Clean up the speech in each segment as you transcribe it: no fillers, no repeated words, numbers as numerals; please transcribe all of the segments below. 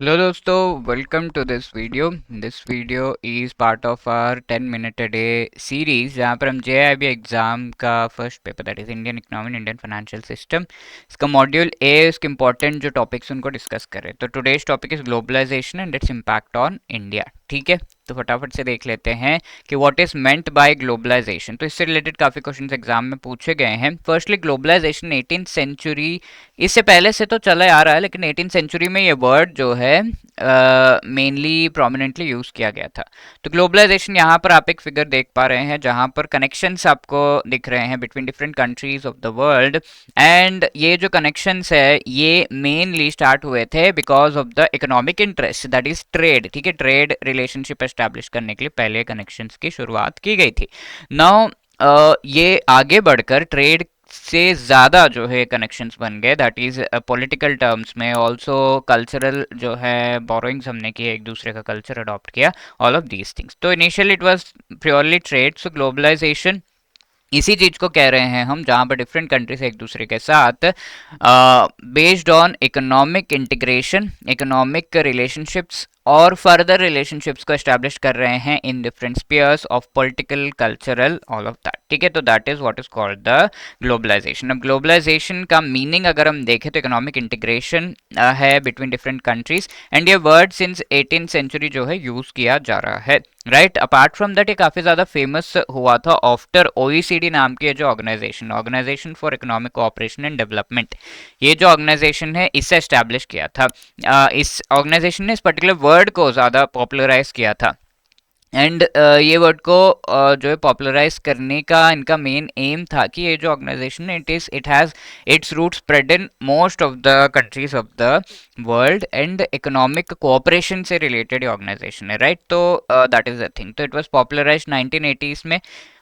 Hello दोस्तों, welcome to this video is part of our 10 minute a day series, जहाँ पर हम JIB exam का first paper that is Indian economy Indian financial system, इसका module A, इसके important जो topics उनको discuss करें। तो today's topic is globalisation and its impact on India. ठीक है, तो फटाफट से देख लेते हैं कि what is meant by globalisation. तो इससे रिलेटेड काफ़ी क्वेश्चंस एग्जाम में पूछे गए हैं। फर्स्टली, ग्लोबलाइजेशन 18th सेंचुरी, इससे पहले से तो चला आ रहा है, लेकिन 18th सेंचुरी में ये वर्ड जो है मेनली प्रोमिनेंटली यूज किया गया था। तो ग्लोबलाइजेशन, यहाँ पर आप एक फिगर देख पा रहे हैं जहाँ पर कनेक्शंस आपको दिख रहे हैं between different countries of the world. And ये जो कनेक्शंस है ये मेनली स्टार्ट हुए थे because of the economic interest, that is trade. ठीक है, ट्रेड रिलेशनशिप एस्टैब्लिश करने के लिए पहले कनेक्शंस की शुरुआत की गई थी। नाउ ये आगे बढ़कर ट्रेड से ज़्यादा जो है कनेक्शंस बन गए, दैट इज़ पॉलिटिकल टर्म्स में, ऑल्सो कल्चरल जो है बोरोइंग्स हमने किए, एक दूसरे का कल्चर अडॉप्ट किया, ऑल ऑफ दीज थिंग्स। तो initially it was purely trade. So globalisation इसी चीज को कह रहे हैं हम, जहां पर डिफरेंट कंट्रीज एक दूसरे के साथ based on economic integration, economic relationships और फर्दर रिलेशनशिप्स को एस्टैब्लिश कर रहे हैं in different spheres of political, cultural, all of that. ठीक है, तो that is what is called the globalisation. अब ग्लोबलाइजेशन का मीनिंग अगर हम देखें तो इकोनॉमिक इंटीग्रेशन है बिटवीन डिफरेंट कंट्रीज, एंड ये वर्ड सिंस 18th सेंचुरी जो है यूज किया जा रहा है। राइट, अपार्ट फ्रॉम दैट ये काफी ज्यादा फेमस हुआ था आफ्टर ओईसीडी नाम की जो organisation, organisation for economic cooperation and development, ये जो ऑर्गेनाइजेशन है इसे एस्टैब्लिश किया था। इस ऑर्गेनाइजेशन ने इस पर्टिकुलर वर्ड को ज्यादा पॉपुलराइज किया था। एंड ये वर्ड को जो है पॉपुलराइज करने का इनका मेन एम था कि ये जो ऑर्गेनाइजेशन है it has its root spread in most of the countries of the world, and economic cooperation से रिलेटेड ऑर्गेनाइजेशन है। राइट, तो दैट इज द थिंग। तो इट वाज पॉपुलराइज्ड 1980s में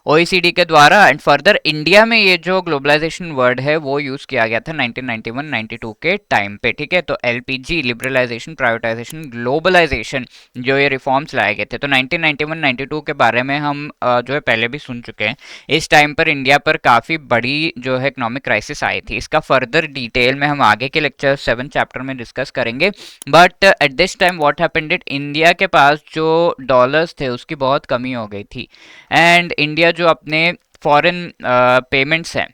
ओईसीडी के द्वारा, एंड फर्दर इंडिया में ये जो ग्लोबलाइजेशन वर्ड है वो यूज किया गया था 1991-92 के टाइम पे। ठीक है, तो एलपीजी, लिबरलाइजेशन, प्राइवेटाइजेशन, ग्लोबलाइजेशन, जो ये रिफॉर्म्स लाए गए थे, तो 1991-92 के बारे में हम जो है पहले भी सुन चुके हैं। इस टाइम पर इंडिया पर काफ़ी बड़ी जो है इकोनॉमिक क्राइसिस आई थी। इसका फर्दर डिटेल में हम आगे के लेक्चर 7 चैप्टर में डिस्कस करेंगे। But at this time what happened it, India के पास जो डॉलर्स थे उसकी बहुत कमी हो गई थी, एंड इंडिया जो अपने फॉरेन पेमेंट्स हैं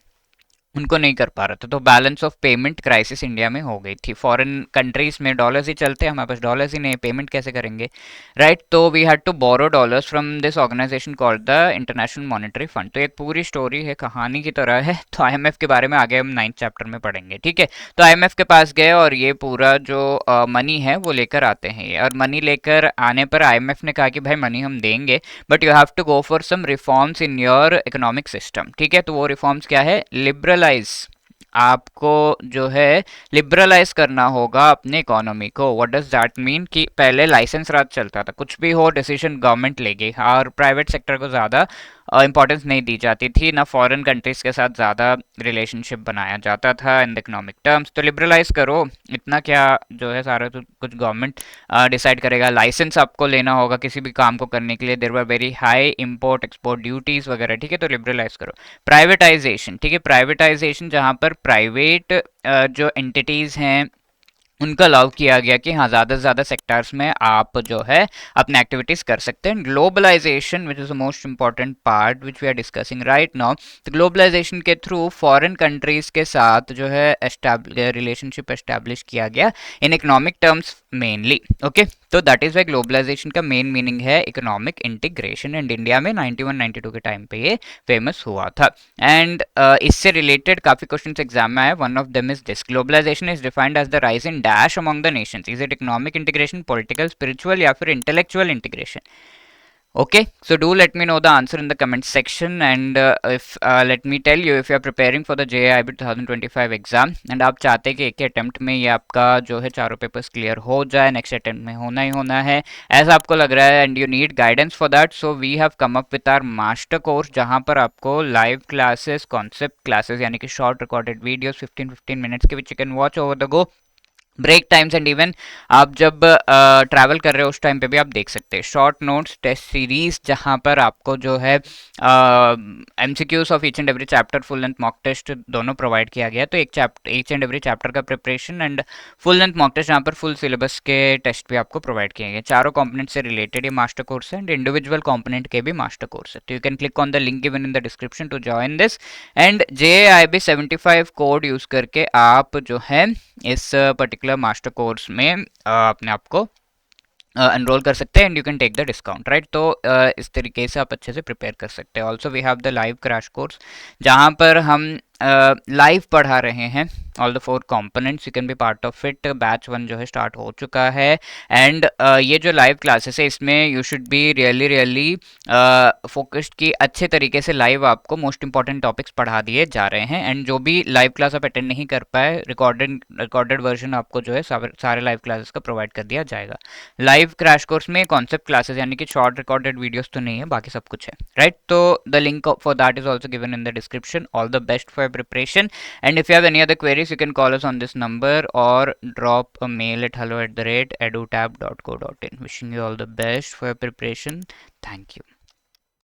उनको नहीं कर पा रहा था। तो balance of payment crisis India में हो गई थी। फॉरेन कंट्रीज में डॉलर्स ही चलते हैं, हमारे पास डॉलर्स ही नहीं, पेमेंट कैसे करेंगे। राइट, तो we had to borrow dollars from this organisation called the International Monetary Fund. तो एक पूरी स्टोरी है, कहानी की तरह है। तो आईएमएफ के बारे में आगे हम 9th चैप्टर में पढ़ेंगे। ठीक है, तो आईएमएफ के पास गए और ये पूरा जो मनी है वो लेकर आते हैं ये, और मनी लेकर आने पर आईएमएफ ने कहा कि भाई मनी हम देंगे, but you have to go for some reforms in your economic system. ठीक है, तो वो रिफॉर्म्स क्या है, लिबरलाइज, आपको जो है लिबरलाइज करना होगा अपने इकोनॉमी को। व्हाट डज दैट मीन, कि पहले लाइसेंस राज चलता था, कुछ भी हो डिसीजन गवर्नमेंट लेगी, और प्राइवेट सेक्टर को ज़्यादा इंपॉर्टेंस नहीं दी जाती थी, ना फॉरेन कंट्रीज के साथ ज़्यादा रिलेशनशिप बनाया जाता था इन द इकोनॉमिक टर्म्स। तो लिबरलाइज करो, इतना क्या जो है सारा तो कुछ गवर्नमेंट डिसाइड करेगा। लाइसेंस आपको लेना होगा किसी भी काम को करने के लिए, there were very high import export duties वगैरह। ठीक है, तो लिबरलाइज करो। प्राइवेटाइजेशन, ठीक है, प्राइवेटाइजेशन जहाँ पर प्राइवेट जो एंटिटीज हैं उनका अलाउ किया गया कि हाँ ज़्यादा से ज़्यादा सेक्टर्स में आप जो है अपने एक्टिविटीज़ कर सकते हैं। Globalisation which is the most important part which we are discussing right now. तो ग्लोबलाइजेशन के थ्रू फॉरेन कंट्रीज के साथ जो है रिलेशनशिप एस्टैब्लिश किया गया in economic terms mainly. Okay, तो दैट इज़ वाई ग्लोबलाइजेशन का मेन मीनिंग है इकोनॉमिक इंटीग्रेशन, एंड इंडिया में 91-92 के टाइम पे ये फेमस हुआ था। एंड इससे रिलेटेड काफ़ी क्वेश्चन एग्जाम में आए। One of them is this, globalisation is defined as the rise in dash among the nations. Is it economic integration, political, spiritual, या फिर intellectual integration? Okay, so do let me know the answer in the comment section, and if let me tell you, if you are preparing for the JIB 2025 exam and आप चाहते हैं कि एक ही attempt में ये आपका जो है चारों पेपर्स क्लियर हो जाए, नेक्स्ट अटेम्प्ट में होना ही होना है ऐसा आपको लग रहा है, and you need guidance for that, so we have come up with our master course, जहाँ पर आपको लाइव क्लासेस, कॉन्सेप्ट क्लासेस, यानी कि शॉर्ट रिकॉर्डेड वीडियोस 15-15 मिनट्स के, which you can watch over the go break times and even आप जब travel कर रहे हो उस टाइम पे भी आप देख सकते हैं। शॉर्ट नोट्स टेस्ट सीरीज जहां पर आपको जो है MCQs of each and every chapter, full length mock test दोनों प्रोवाइड किया गया है। तो एक chapter, each and every chapter का preparation and full length mock test जहाँ पर फुल सिलेबस के टेस्ट भी आपको प्रोवाइड किए गए। चारों कंपोनेंट से रिलेटेड ये मास्टर कोर्स है एंड इंडिविजुअल कंपोनेंट के भी मास्टर कोर्स है। तो you can click on the link given in the description to join this and JIB75 code use करके आप जो है इस पर्टिकुलर मास्टर कोर्स में अपने आप को एनरोल कर सकते हैं and you can take the discount, right. तो इस तरीके से आप अच्छे से प्रिपेयर कर सकते हैं। Also we have the live crash course जहाँ पर हम लाइव पढ़ा रहे हैं all the 4 components. You can be part of it. Batch 1 जो है स्टार्ट हो चुका है एंड ये जो लाइव क्लासेस है इसमें you should be really really focused कि अच्छे तरीके से लाइव आपको मोस्ट इंपॉर्टेंट टॉपिक्स पढ़ा दिए जा रहे हैं एंड जो भी लाइव क्लास आप अटेंड नहीं कर पाए, रिकॉर्डेड वर्जन आपको जो है सारे लाइव क्लासेस का प्रोवाइड कर दिया जाएगा। लाइव क्रैश कोर्स में कॉन्सेप्ट क्लासेस यानी कि शॉर्ट रिकॉर्डेड वीडियोस तो नहीं है, बाकी सब कुछ है, राइट। तो the link for that is also given in the description. All the best for preparation, and if you have any other queries you can call us on this number or drop a mail at hello@edutab.co.in. Wishing you all the best for your preparation. Thank you.